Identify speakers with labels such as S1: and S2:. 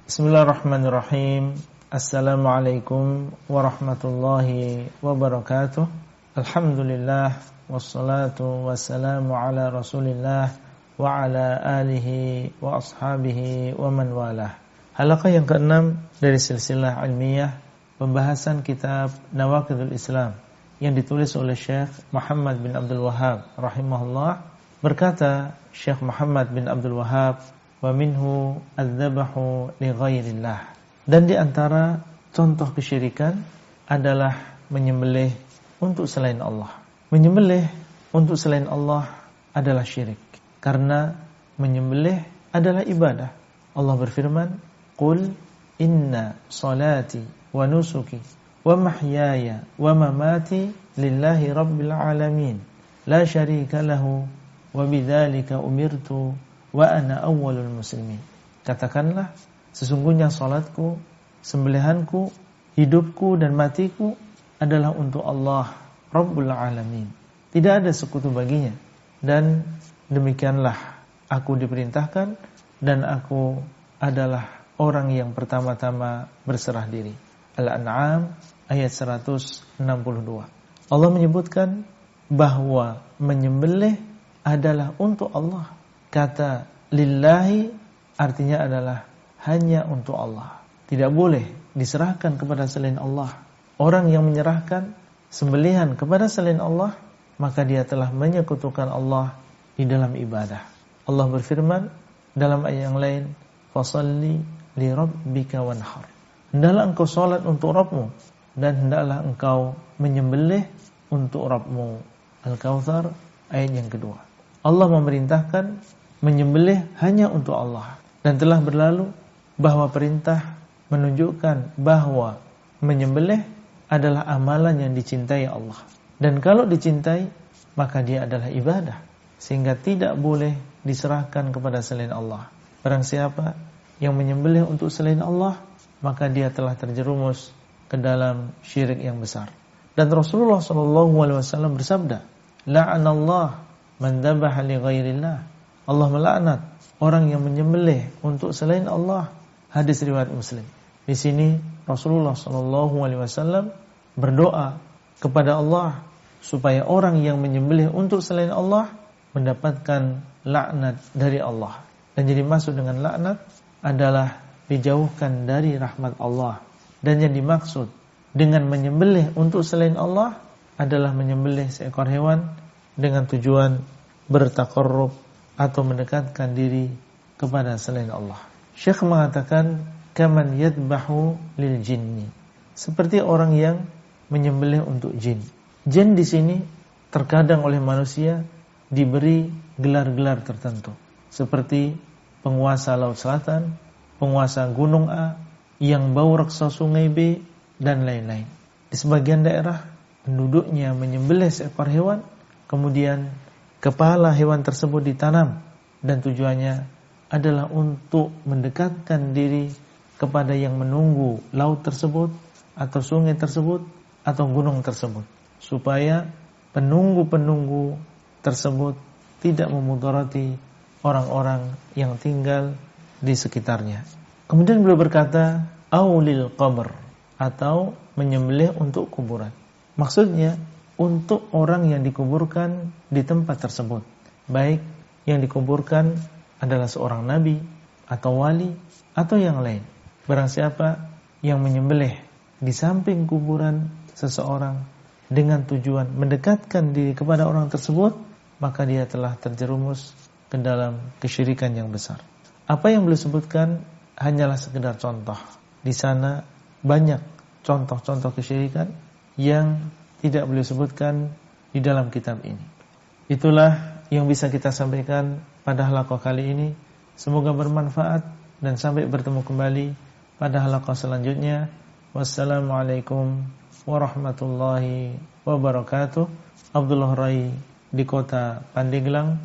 S1: Bismillahirrahmanirrahim. Assalamualaikum warahmatullahi wabarakatuh. Alhamdulillah wassalatu wassalamu ala Rasulillah wa ala alihi wa ashabihi wa man walah. Halaqah yang ke-6 dari silsilah ilmiah pembahasan kitab Nawaqidul Islam yang ditulis oleh Syekh Muhammad bin Abdul Wahhab rahimahullah. Berkata Syekh Muhammad bin Abdul Wahhab, wa minhu adzabahu li ghairillah. Dan di antara contoh kesyirikan adalah menyembelih untuk selain Allah. Menyembelih untuk selain Allah adalah syirik, karena menyembelih adalah ibadah. Allah berfirman, "Qul inna salati wa nusuki wa mahyaya wa mamati lillahi rabbil alamin, la syarika lahu wa bidzalika umirtu wa ana awwalul muslimin." Katakanlah, sesungguhnya salatku, sembelihanku, hidupku dan matiku adalah untuk Allah Rabbul Alamin. Tidak ada sekutu baginya. Dan demikianlah aku diperintahkan, dan aku adalah orang yang pertama-tama berserah diri. Al-An'am ayat 162. Allah menyebutkan bahwa menyembelih adalah untuk Allah. Kata lillahi artinya adalah hanya untuk Allah. Tidak boleh diserahkan kepada selain Allah. Orang yang menyerahkan sembelihan kepada selain Allah, maka dia telah menyekutukan Allah di dalam ibadah. Allah berfirman dalam ayat yang lain, fasalli li rabbika wanhar. Hendaklah engkau salat untuk Rabbmu, dan hendaklah engkau menyembelih untuk Rabbmu. Al-Kautsar ayat yang kedua. Allah memerintahkan menyembelih hanya untuk Allah, dan telah berlalu bahwa perintah menunjukkan bahwa menyembelih adalah amalan yang dicintai Allah, dan kalau dicintai maka dia adalah ibadah, sehingga tidak boleh diserahkan kepada selain Allah. Barang siapa yang menyembelih untuk selain Allah, maka dia telah terjerumus ke dalam syirik yang besar. Dan Rasulullah SAW bersabda, la'anallah man dzabaha li ghairillah. Allah melaknat orang yang menyembelih untuk selain Allah. Hadis riwayat Muslim. Di sini Rasulullah SAW berdoa kepada Allah supaya orang yang menyembelih untuk selain Allah mendapatkan laknat dari Allah. Dan jadi maksud dengan laknat adalah dijauhkan dari rahmat Allah. Dan yang dimaksud dengan menyembelih untuk selain Allah adalah menyembelih seekor hewan dengan tujuan bertaqarrub atau mendekatkan diri kepada selain Allah. Syekh mengatakan kaman yadbahu lil jinni, seperti orang yang menyembelih untuk jin. Jin di sini terkadang oleh manusia diberi gelar-gelar tertentu, seperti penguasa Laut Selatan, penguasa Gunung A, yang bau reksa Sungai B, dan lain-lain. Di sebagian daerah penduduknya menyembelih seekor hewan, kemudian kepala hewan tersebut ditanam, dan tujuannya adalah untuk mendekatkan diri kepada yang menunggu laut tersebut, atau sungai tersebut, atau gunung tersebut, supaya penunggu-penunggu tersebut tidak memudarati orang-orang yang tinggal di sekitarnya. Kemudian beliau berkata, aulil qabr, atau menyembelih untuk kuburan. Maksudnya untuk orang yang dikuburkan di tempat tersebut, baik yang dikuburkan adalah seorang nabi atau wali atau yang lain. Barang siapa yang menyembelih di samping kuburan seseorang dengan tujuan mendekatkan diri kepada orang tersebut, maka dia telah terjerumus ke dalam kesyirikan yang besar. Apa yang beliau sebutkan hanyalah sekedar contoh. Di sana banyak contoh-contoh kesyirikan yang tidak beliau sebutkan di dalam kitab ini. Itulah yang bisa kita sampaikan pada halaqah kali ini. Semoga bermanfaat, dan sampai bertemu kembali pada halaqah selanjutnya. Wassalamualaikum warahmatullahi wabarakatuh. Abdullah Rai di kota Pandeglang,